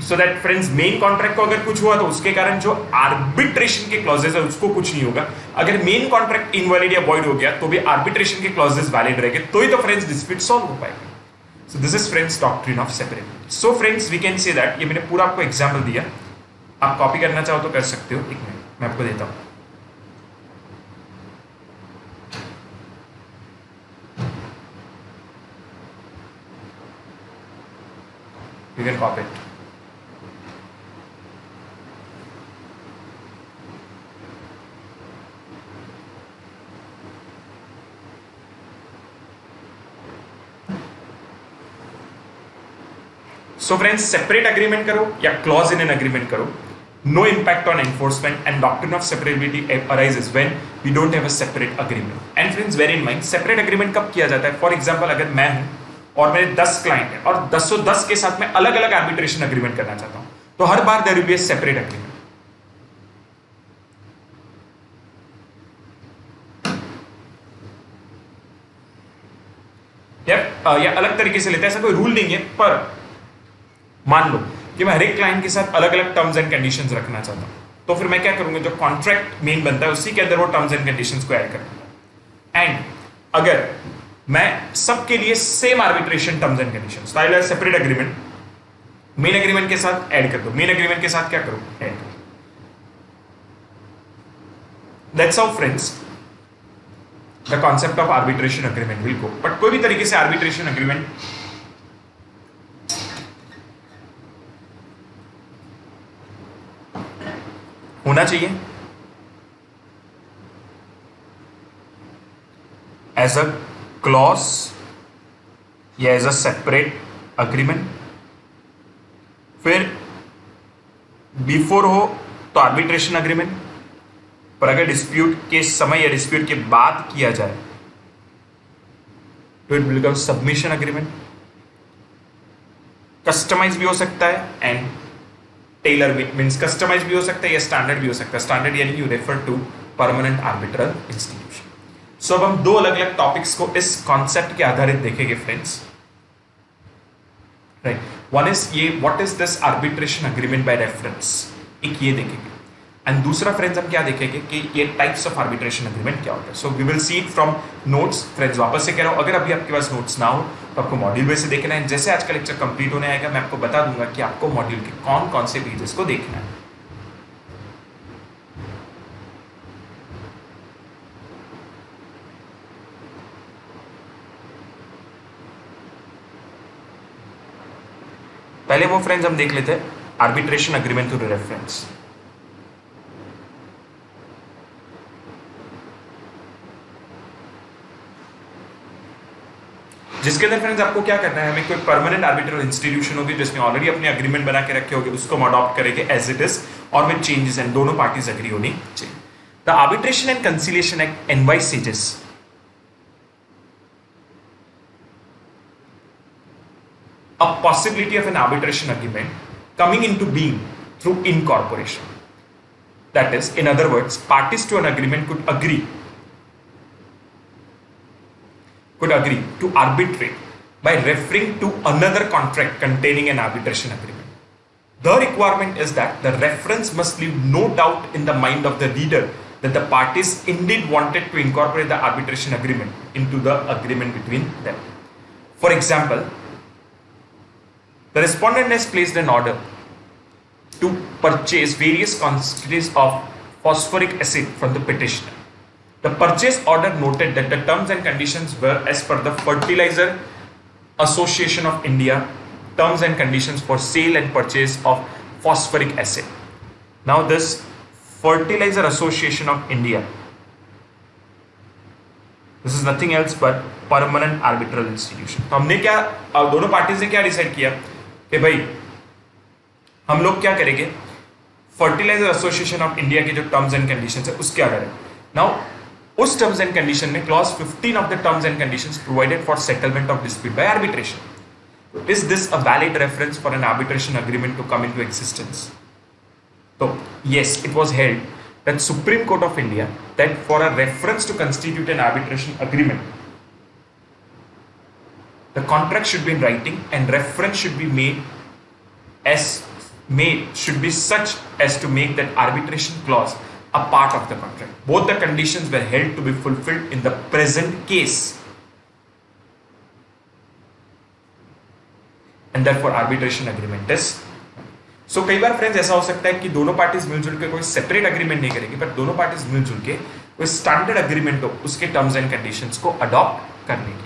So that friends, main contract को अगर कुछ हुआ तो उसके कारण जो arbitration के clauses है उसको कुछ नहीं होगा. अगर मेन कॉन्ट्रैक्ट इनवैलिड या वॉइड हो गया तो भी आर्बिट्रेशन के क्लॉजेस वैलिड रहेंगे, तो ही तो फ्रेंड्स डिस्प्यूट सॉल्व हो पाएगा. So this is friends doctrine of separability. So friends we can say that, ये मैंने पूरा आपको एग्जाम्पल दिया, आप कॉपी करना चाहो तो कर सकते हो. एक मिनट मैं आपको देता हूँ. You can copy it. So friends, separate agreement करो या clause in an agreement करो, no impact on enforcement, and doctrine of separability arises when we don't have a separate agreement. And friends, bear in mind, separate agreement कब किया जाता है? For example, अगर मैं हूं और मेरे 10 क्लाइंट है और 10 के साथ मैं अलग अलग आर्बिट्रेशन अग्रीमेंट करना चाहता हूं, तो हर बार there will be a separate agreement. या अलग तरीके से लेते हैं, ऐसा कोई रूल नहीं है, पर मान लो कि मैं हर एक क्लाइंट के साथ अलग अलग टर्म्स एंड कंडीशंस रखना चाहता हूं, तो फिर मैं क्या करूंगा, जो कॉन्ट्रैक्ट मेन बनता है उसी के अंदर वो टर्म्स एंड कंडीशंस को ऐड कर दूंगा. एंड अगर मैं सबके लिए same arbitration terms and conditions, तो आई सेपरेट एग्रीमेंट, मेन एग्रीमेंट के साथ ऐड कर दो, मेन एग्रीमेंट के साथ क्या करो, ऐड करो. That's how friends the concept of arbitration agreement will go. But कोई भी तरीके से आर्बिट्रेशन अग्रीमेंट होना चाहिए एज अ क्लॉज या एज अ सेपरेट अग्रीमेंट. फिर बिफोर हो तो आर्बिट्रेशन अग्रीमेंट, पर अगर डिस्प्यूट के समय या डिस्प्यूट के बाद किया जाए तो it will become submission agreement. Customise भी हो सकता है एंड टेलर मीन्स कस्टमाइज भी हो सकता है या स्टैंडर्ड भी हो सकता है. स्टैंडर्ड यानी you refer to permanent arbitral institution. So अब हम दो अलग अलग टॉपिक्स को इस कॉन्सेप्ट के आधारित देखेंगे फ्रेंड्स. राइट, वन इज ये what is this arbitration agreement by reference, एक ये देखेंगे. एंड दूसरा फ्रेंड्स हम क्या देखेंगे कि ये टाइप्स ऑफ आर्बिट्रेशन अग्रीमेंट क्या होता है. So we will see it from notes. Friends वापस से कह रहा हूं, अगर अभी आपके पास नोट्स ना हो तो आपको मॉड्यूल बेस से देखना है. जैसे आज का लेक्चर कंप्लीट होने आएगा मैं आपको बता दूंगा कि आपको मॉड्यूल के कौन कौन से पेजेस को देखना है. पहले वो फ्रेंड्स हम देख लेते हैं आर्बिट्रेशन अग्रीमेंट थ्रू रेफरेंस. जिसके अंदर फ्रेंड्स आपको क्या करना है, हमें कोई परमानेंट आर्बिट्रल इंस्टीट्यूशन होगी जिसने ऑलरेडी अपने अग्रीमेंट बना के रखे होंगे, उसको हम अडॉप्ट करेंगे एज इट इज और विद चेंजेस, एंड दोनों पार्टीज एग्री होनी चाहिए. The arbitration and conciliation act envisages a possibility of an arbitration agreement coming into being through incorporation. That is, in other words, parties to an agreement could agree to arbitrate by referring to another contract containing an arbitration agreement. The requirement is that the reference must leave no doubt in the mind of the reader that the parties indeed wanted to incorporate the arbitration agreement into the agreement between them. For example, the respondent has placed an order to purchase various quantities of phosphoric acid from the petitioner. The purchase order noted that the terms and conditions were as per the Fertilizer Association of India terms and conditions for sale and purchase of phosphoric acid. Now this Fertilizer Association of India, this is nothing else but permanent arbitral institution. तो हमने क्या, दोनों parties ने क्या decide किया कि भाई हम लोग क्या करेंगे, फर्टिलाइजर एसोसिएशन ऑफ इंडिया के जो टर्म्स एंड कंडीशंस है उसके आधार. नाउ उस टर्म्स एंड कंडीशन में clause 15 of the terms and conditions provided for settlement of dispute by arbitration. Is this a valid reference for an arbitration agreement to come into existence? तो yes, it was held that Supreme Court of India that for a reference to constitute an arbitration agreement the contract should be in writing and reference should be such as to make that arbitration clause a part of the contract. Both the conditions were held to be fulfilled in the present case, and therefore arbitration agreement is. So कई बार friends ऐसा हो सकता है कि दोनों parties मिलजुल के कोई सेपरेट अग्रीमेंट नहीं करेंगे, पर दोनों पार्टीज मिलजुल के कोई स्टैंडर्ड अग्रीमेंट हो उसके टर्म्स एंड कंडीशंस को अडॉप्ट करने की.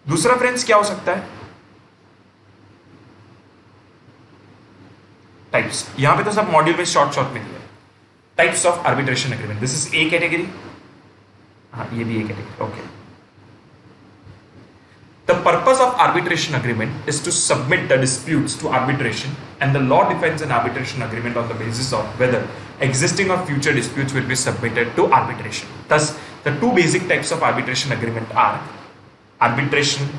दूसरा फ्रेंड्स क्या हो सकता है, टाइप्स. यहां पे तो सब मॉड्यूल में शॉर्ट में दिया types of arbitration agreement. This is A category, हाँ ये भी A category. Okay, the purpose of arbitration agreement is to submit the disputes to arbitration and the law defines an arbitration agreement on the basis of whether existing or future disputes will be submitted to arbitration. Thus, the two basic types of arbitration agreement are arbitration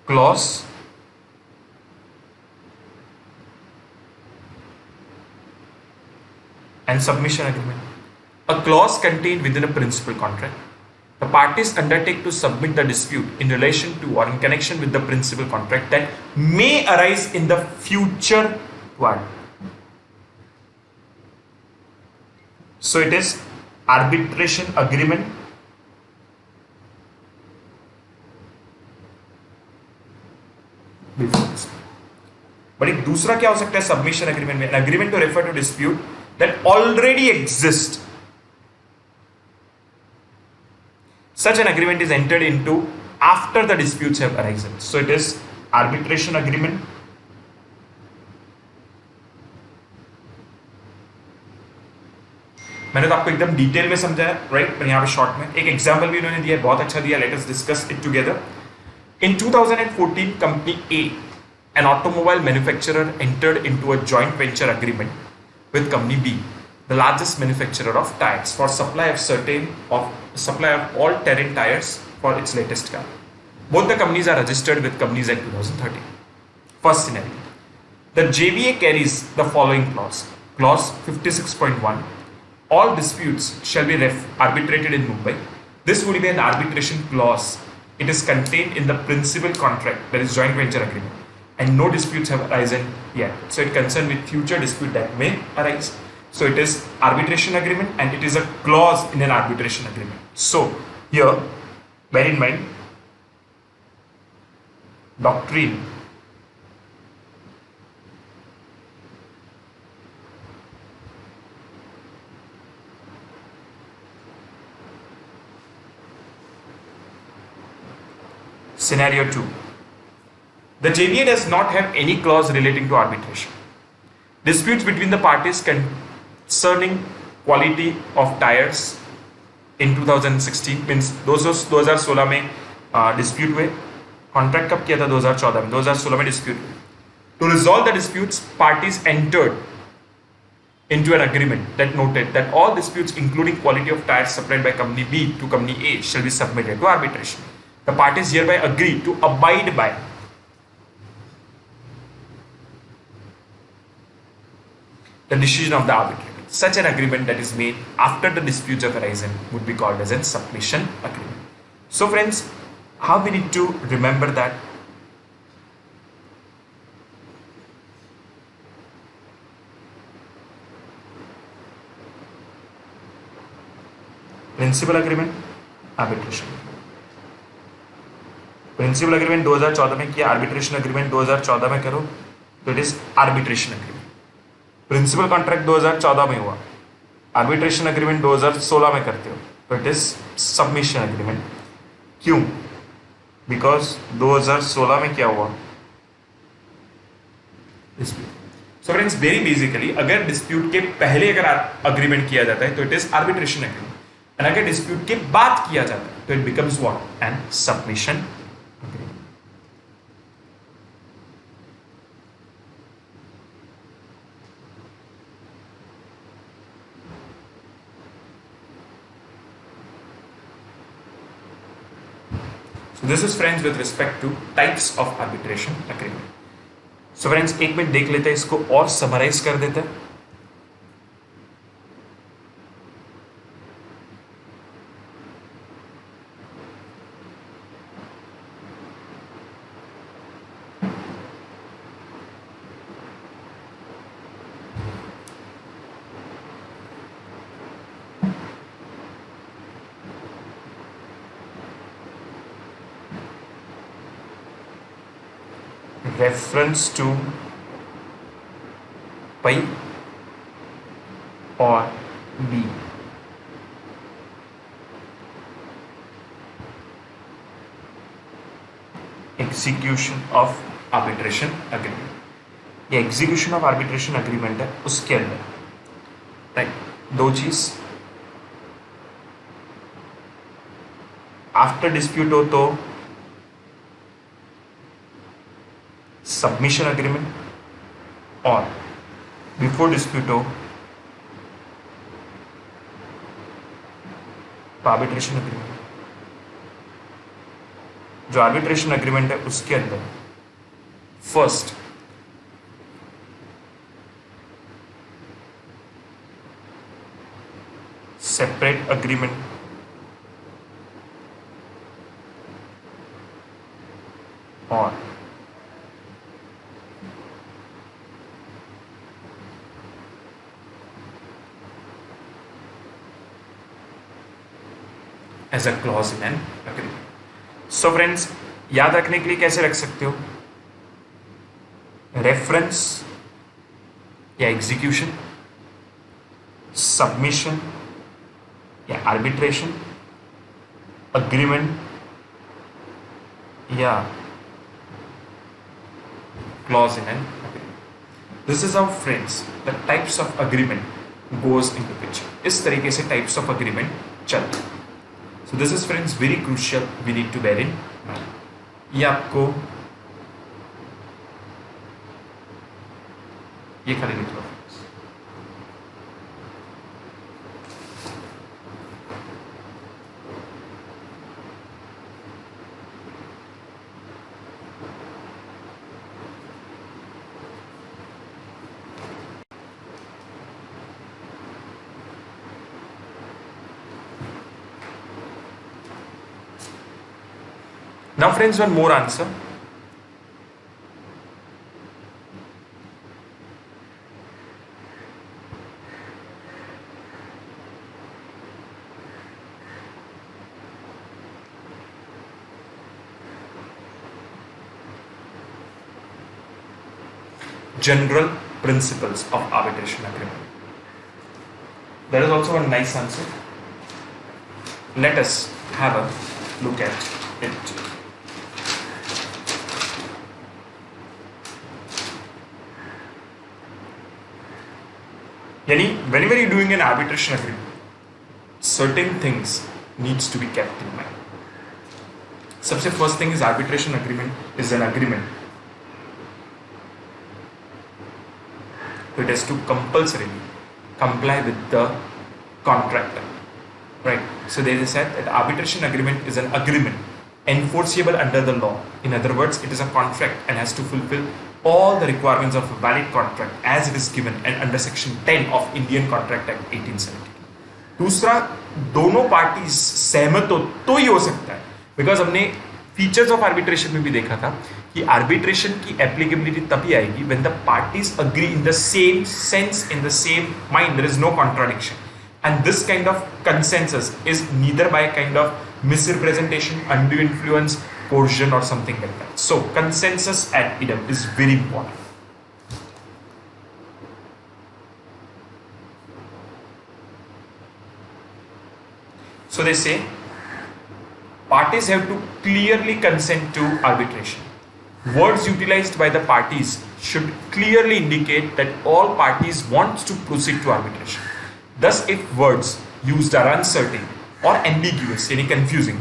clause and submission agreement. A clause contained within a principal contract. The parties undertake to submit the dispute in relation to or in connection with the principal contract that may arise in the future one. So it is arbitration agreement before this. But एक दूसरा क्या हो सकता है submission agreement में? An agreement to refer to dispute that already exist. Such an agreement is entered into after the disputes have arisen. So it is arbitration agreement. मैंने तो आपको एकदम डिटेल में समझाया, राइट? पर यहाँ पे शॉर्ट में एक एग्जांपल भी इन्होंने दिया, बहुत अच्छा दिया. Let us discuss it together. In 2014, Company A, an automobile manufacturer, entered into a joint venture agreement with Company B, the largest manufacturer of tires, for supply of all terrain tires for its latest car. Both the companies are registered with Companies Act 2013. First scenario. The JVA carries the following clause. Clause 56.1. All disputes shall be arbitrated in Mumbai. This would be an arbitration clause. It is contained in the principal contract, that is joint venture agreement, and no disputes have arisen yet. So it concerns with future dispute that may arise. So it is arbitration agreement, and it is a clause in an arbitration agreement. So here, bear in mind, doctrine Scenario 2. The JVA does not have any clause relating to arbitration. Disputes between the parties concerning quality of tires in 2016 means 2016 में dispute हुए. Contract कब किया था? 2014 में. 2016 में dispute हुए. To resolve the disputes, parties entered into an agreement that noted that all disputes including quality of tires supplied by Company B to Company A shall be submitted to arbitration. The parties hereby agree to abide by the decision of the arbitrator. Such an agreement that is made after the disputes have arisen would be called as a submission agreement. So friends, how we need to remember that? Principal agreement, arbitration. Principal agreement 2014 में किया, arbitration agreement 2014 में करो तो it is arbitration agreement. Principal contract 2014 में हुआ, arbitration agreement 2016 में करते हो तो इट इज सबमिशन एग्रीमेंट. क्यों? बिकॉज 2016 में क्या हुआ? Dispute. So friends, very basically अगर डिस्प्यूट के पहले अगर अग्रीमेंट किया जाता है तो it is arbitration agreement, and अगर डिस्प्यूट के बाद किया जाता है तो it becomes what? An submission. So this is friends with respect to types of arbitration agreement. So friends, एक मिनट देख लेते हैं इसको और समराइज कर देते हैं. Reference to pi or b. Execution of arbitration agreement. ये execution of arbitration agreement है, उसके अंदर राइट दो चीज. आफ्टर डिस्प्यूट हो तो सबमिशन एग्रीमेंट, और बिफोर डिस्प्यूट हो तो आर्बिट्रेशन एग्रीमेंट. जो आर्बिट्रेशन एग्रीमेंट है उसके अंदर फर्स्ट सेपरेट एग्रीमेंट और as a clause in an agreement. So friends, याद रखने के लिए कैसे रख सकते हो? रेफरेंस या एग्जीक्यूशन, सबमिशन या आर्बिट्रेशन, अग्रीमेंट या clause in an agreement. This is how friends the types of agreement goes into picture. इस तरीके से types of agreement चलते हैं. So this is friends very crucial we need to bear in mind. ये आपको ये खाली लिख लो. Now friends, one more answer. General principles of arbitration agreement. That is also a nice answer. Let us have a look at it. Yani, whenever you're doing an arbitration agreement, certain things needs to be kept in mind. सबसे first thing is arbitration agreement is an agreement. So it has to compulsorily comply with the contractor, right? So they said that arbitration agreement is an agreement enforceable under the law. In other words, it is a contract and has to fulfill all the requirements of a valid contract as it is given and under section 10 of Indian Contract Act 1870. दूसरा, दोनों parties सहमत हो तो ही हो सकता है, because हमने features of arbitration में भी देखा था कि आर्बिट्रेशन की एप्लीकेबिलिटी तभी आएगी when the parties agree in the same sense, in the same mind, there is no contradiction, and this kind of consensus is neither by kind of misrepresentation, undue influence, coercion or something like that. So consensus at idem is very important. So they say parties have to clearly consent to arbitration. Words utilized by the parties should clearly indicate that all parties want to proceed to arbitration. Thus, if words used are uncertain or ambiguous, any confusing,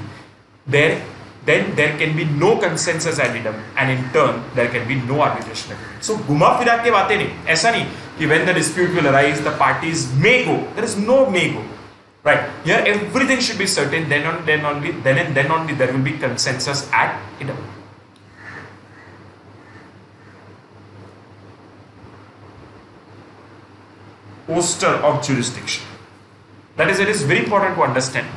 then there can be no consensus ad idem, and in turn there can be no arbitration agreement. So घुमा फिरा के बातें नहीं, ऐसा नहीं कि when the dispute will arise the parties may go. There is no may go, right? Here everything should be certain. Then only there will be consensus ad idem. Poster of jurisdiction. That is, it is very important to understand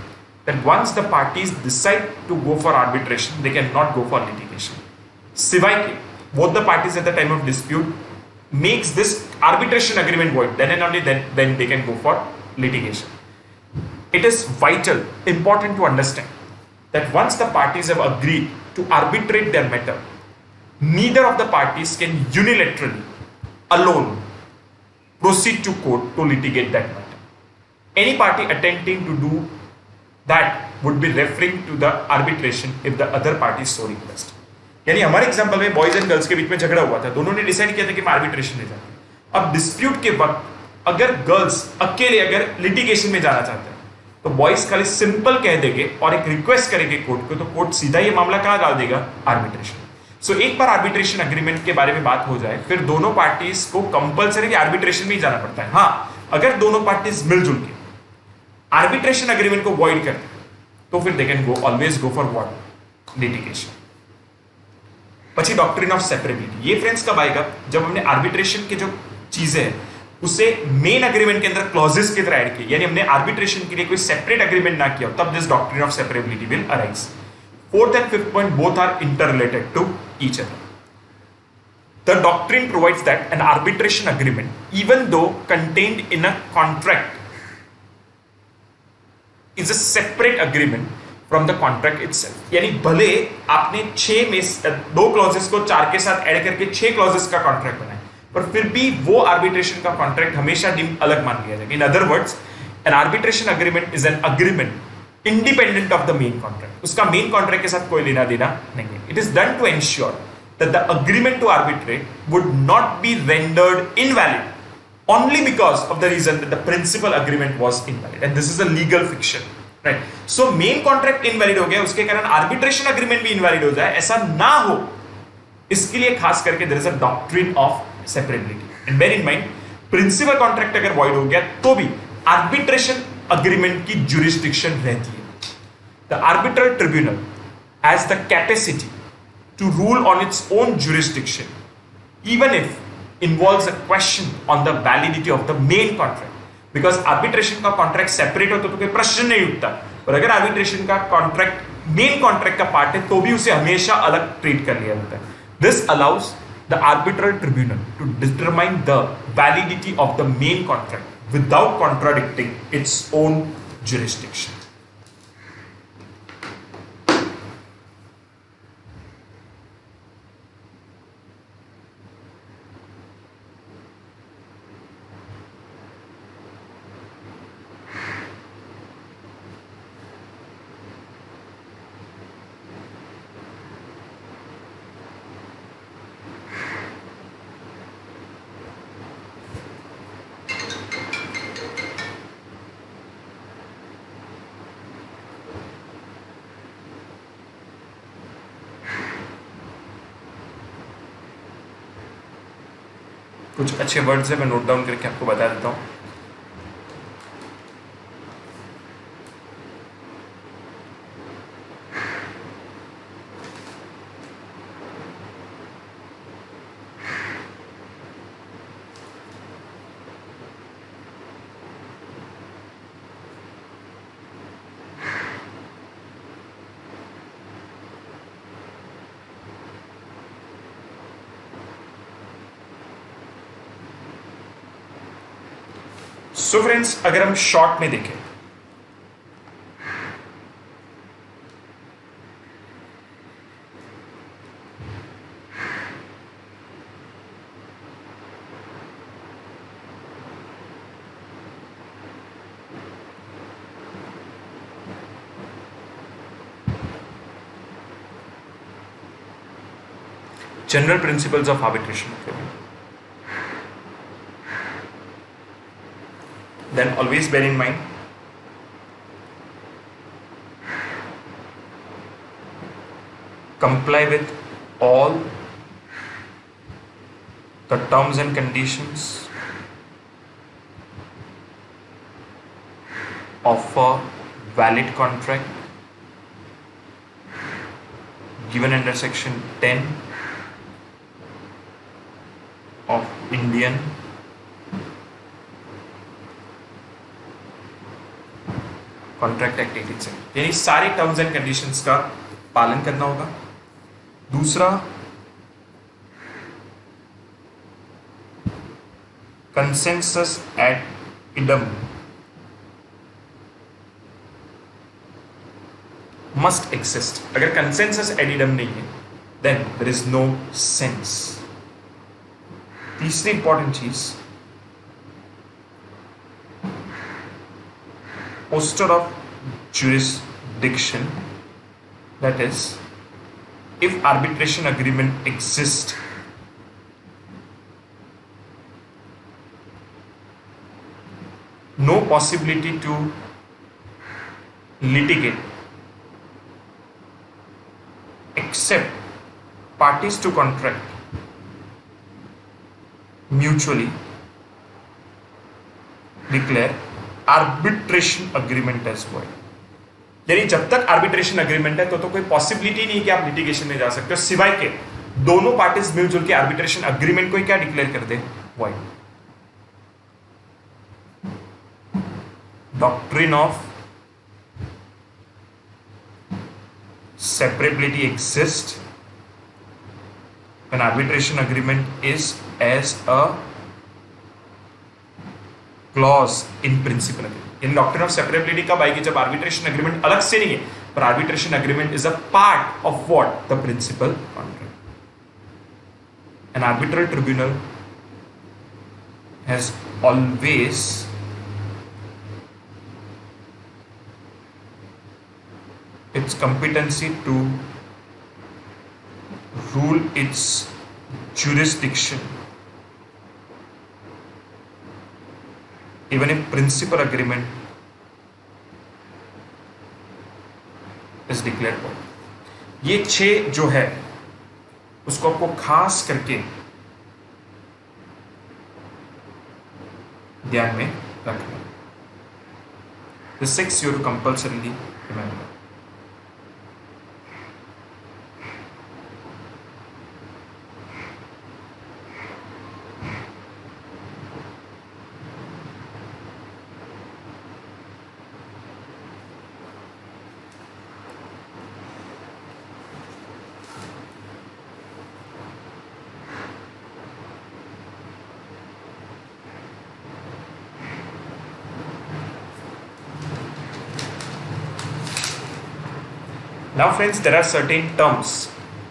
that once the parties decide to go for arbitration, they cannot go for litigation. सिवाय के both the parties at the time of dispute makes this arbitration agreement void, then and only then they can go for litigation. It is vital, important to understand that once the parties have agreed to arbitrate their matter, neither of the parties can unilaterally, alone, proceed to court to litigate that matter. Any party attempting to do that would be referring to the arbitration if the other party so request. यानी हमारे example में boys and girls के बीच में झगड़ा हुआ था, दोनों ने डिसाइड किया था कि मैं आर्बिट्रेशन में जाऊंगा. अब डिस्प्यूट के वक्त अगर गर्ल्स अकेले अगर लिटिगेशन में जाना चाहते हैं तो बॉयज खाली सिंपल कह देंगे और एक रिक्वेस्ट करेंगे कोर्ट को, तो कोर्ट सीधा ये मामला कहां डाल देगा? आर्बिट्रेशन. सो एक बार आर्बिट्रेशन अग्रीमेंट के बारे में बात हो जाए फिर दोनों पार्टीज को कंपल्सरी आर्बिट्रेशन में ही जाना पड़ता है. हाँ, अगर दोनों पार्टीज मिलजुल के आर्बिट्रेशन अग्रीमेंट को वॉइड करते तो फिर they can go always go for what? Litigation. પછી डॉक्ट्रिन ऑफ सेपरेबिलिटी. ये फ्रेंड्स कब आएगा? जब हमने आर्बिट्रेशन के जो चीजें हैं उसे मेन अग्रीमेंट के अंदर क्लॉजेस की तरह ऐड किया, यानी हमने आर्बिट्रेशन के लिए कोई सेपरेट अग्रीमेंट ना किया, तब this doctrine of separability will arise. Fourth and fifth point both are interrelated to each other. The doctrine provides that an arbitration agreement, even though contained in a contract, is a separate agreement from the contract itself. यानी भले आपने 6 में 2 clauses को 4 के साथ add करके 6 clauses का contract बनाया, पर फिर भी वो आर्बिट्रेशन का कॉन्ट्रैक्ट हमेशा अलग मान लिया जाएगा। In other words, an arbitration agreement is an agreement independent of the main contract. उसका मेन कॉन्ट्रैक्ट के साथ कोई लेना देना नहीं है। It is done to ensure that the agreement to arbitrate would not be rendered invalid only because of the reason that the principal agreement was invalid, and this is a legal fiction, right? So main contract invalid हो गया, उसके कारण arbitration agreement भी invalid हो जाए, ऐसा ना हो इसके लिए खास करके there is a doctrine of separability, and bear in mind principal contract अगर void हो गया तो भी arbitration agreement की jurisdiction रहती है। The arbitral tribunal has the capacity to rule on its own jurisdiction even if involves a question on the validity of the main contract, because arbitration का contract separate हो तो कोई प्रश्न नहीं उठता, पर अगर arbitration का contract main contract का part है तो भी उसे हमेशा अलग treat कर लिया जाता है। This allows the arbitral tribunal to determine the validity of the main contract without contradicting its own jurisdiction. कुछ अच्छे वर्ड्स है, मैं नोट डाउन करके आपको बता देता हूँ। सो फ्रेंड्स, अगर हम शॉर्ट में देखें general principles of arbitration, then always bear in mind comply with all the terms and conditions of a valid contract given under section 10 of Indian contract act 1870, यानी सारे टर्म्स एंड कंडीशंस का पालन करना होगा। दूसरा, consensus ad idem must exist. अगर consensus ad idem नहीं है then there is no sense. तीसरी इंपॉर्टेंट चीज, posture of jurisdiction, that is, if arbitration agreement exists, no possibility to litigate except parties to contract mutually declare arbitration agreement as void. यानी जब तक arbitration agreement है तो कोई possibility नहीं कि आप लिटिगेशन में जा सकते हो, सिवाय के दोनों पार्टीज मिलजुल के आर्बिट्रेशन अग्रीमेंट को क्या डिक्लेयर कर दे, void. Doctrine of separability exist when arbitration agreement is as a clause in principal agreement. In doctrine of separability कब आएगी? जब आर्बिट्रेशन एग्रीमेंट अलग से नहीं है, पर arbitration agreement is a part of what? The principal contract. An arbitral tribunal has always its competency to rule its jurisdiction even if principal agreement is declared for. ये 6 जो है उसको आपको खास करके ध्यान में रखना. The 6 you have to compulsorily remember. Now friends, there are certain terms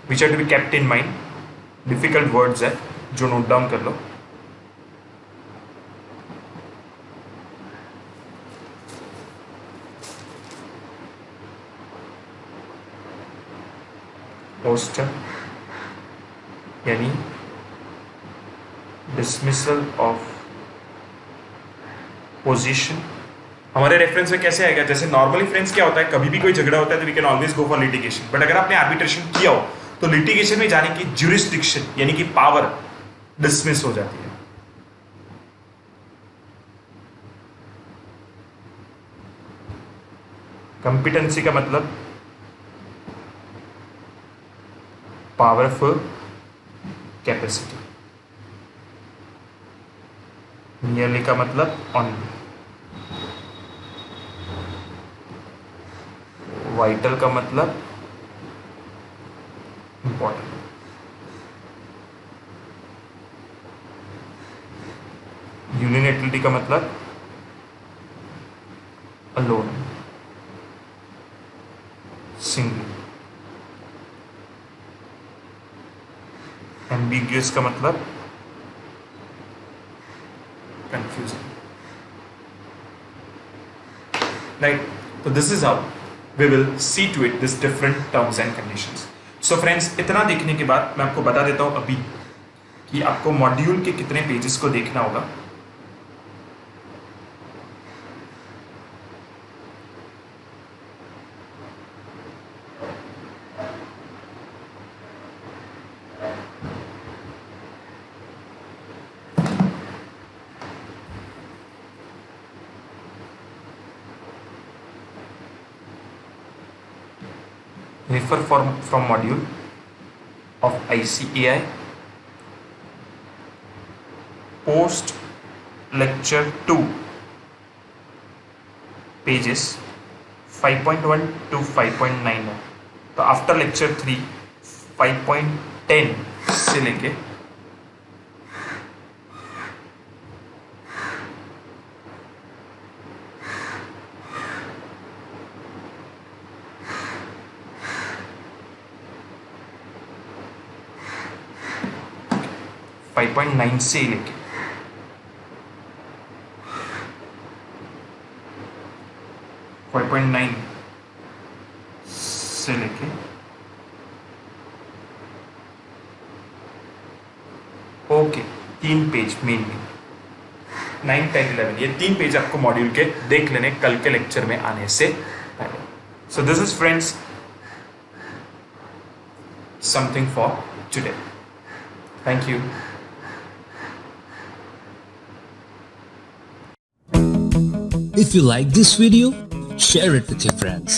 which are to be kept in mind. Difficult words है जो नोट डाउन कर लो. पोस्टर यानी डिसमिसल ऑफ पोजीशन. हमारे रेफरेंस में कैसे आएगा? जैसे नॉर्मली फ्रेंड्स क्या होता है, कभी भी कोई झगड़ा होता है तो we can always go for litigation. But अगर आपने आर्बिट्रेशन किया हो तो लिटिगेशन में जाने की ज्यूरिसडिक्शन यानी कि पावर डिसमिस हो जाती है. कंपिटेंसी का मतलब पावरफुल कैपेसिटी. नियरली का मतलब ऑनली. वाइटल का मतलब इंपॉर्टेंट. यूनिलेटरलिटी का मतलब अलोन, सिंगल. एम्बिग्यूअस का मतलब कंफ्यूजिंग. राइट. तो this is how we will see to it this different terms and conditions. So friends, इतना देखने के बाद मैं आपको बता देता हूँ अभी कि आपको मॉड्यूल के कितने पेजेस को देखना होगा. Refer from module of ICAI post lecture 2 pages 5.1 to 5.9. तो आफ्टर लेक्चर 3 5.10 से लेके 5.9 से लेके 5.9 से लेके ओके 3 पेज मेनली 9, 10, 11 ये 3 पेज आपको मॉड्यूल के देख लेने कल के लेक्चर में आने से पहले. सो this is friends something for today. Thank you. If you like this video, share it with your friends.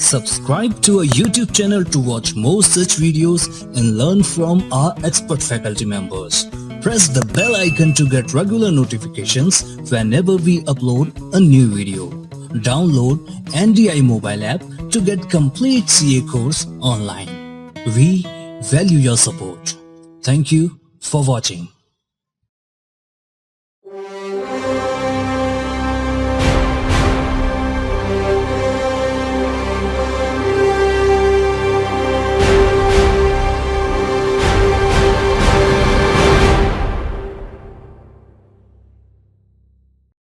Subscribe to our YouTube channel to watch more such videos and learn from our expert faculty members. Press the bell icon to get regular notifications whenever we upload a new video. Download NDI mobile app to get complete CA course online. We value your support. Thank you for watching.